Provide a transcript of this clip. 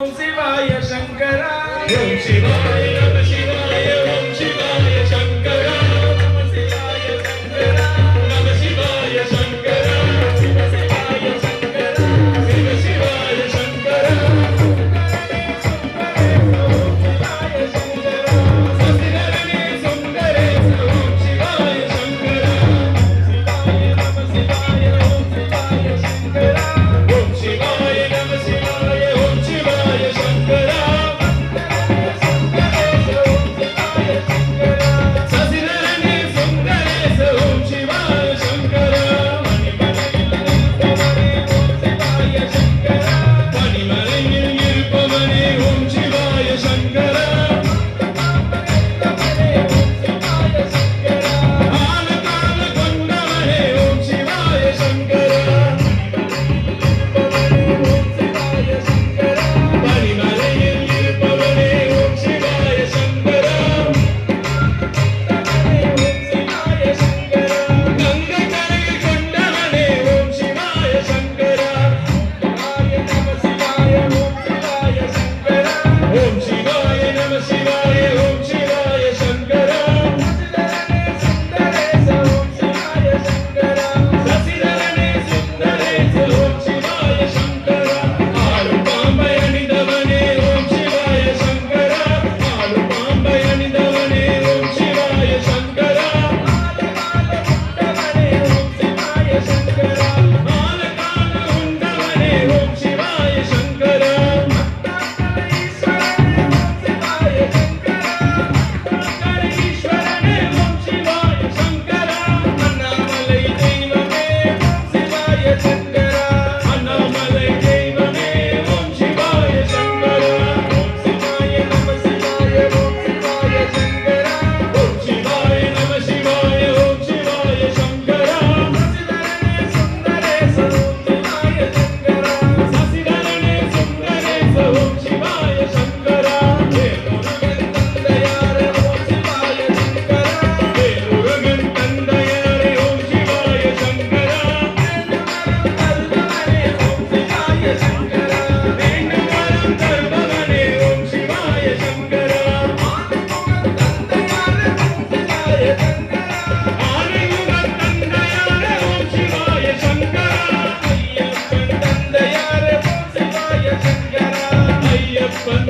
ओम शिवाय शंकरा ओम शिवाय नमः शिवाय ओम शिवाय शंकरा नमः शिवाय शंकरा नमः शिवाय शंकरा शिव शिवाय शंकरा शिव शिवाय शंकरा शिवाय शंकरा ससिधरणे सुंदरे ओम शिवाय शंकरा शिवाय नमः शिवाय ओम शिवाय शंकरा ओम शिवाय नमः शिवाय ओम शिवाय शंकरा ससिधरणे सुंदरे ओम शिवाय शंकरा பனிமலையில் இருப்பவனே ஓம் சிவாய சங்கரா ஆலகால கொண்டவனே ஓம் சிவாய சங்கரா பனிமலையில் இருப்பவனே ஓம் சிவாய சங்கரா கங்கை கரையில் கொண்டவனே ஓம் சிவாய சங்கரா ஓம் சிவாய நம சிவாய ஓம் சிவாய சங்கரா சசிதரனே சுந்தரேச ஓம் சிவாய சங்கரா ஆளும் பாம்பை அணிந்தவனே ஓம் சிவாய சங்கரா ஆளும் பாம்பை அணிந்தவனே ஓம் சிவாய சங்கரா ஆலகால உண்டவனே ஓம் சிவாய சங்கரா ஈஸ்வரனே ஓம் சிவாய சங்கரா அண்ணாமலை தெய்வமே ஓம் சிவாய சங்கரா அண்ணாமலை தெய்வமே ஓம் சிவாய சங்கரா ஓம் சிவாய நம சிவாய ஓம் சிவாய சங்கரா ஓம் சிவாய நம சிவாய ஓம் சிவாய சங்கரா சசிதரனே சுந்தரேச ஓம் சிவாய சங்கரா வேலுருகன் தந்தையாரே ஓம் சிவாய சங்கரா வேண்டும் வரம் தருபவனே ஓம் சிவாய சங்கரா ஆனைமுகன் தந்தையாரே ஓம் சிவாய சங்கரா ஐயப்பன்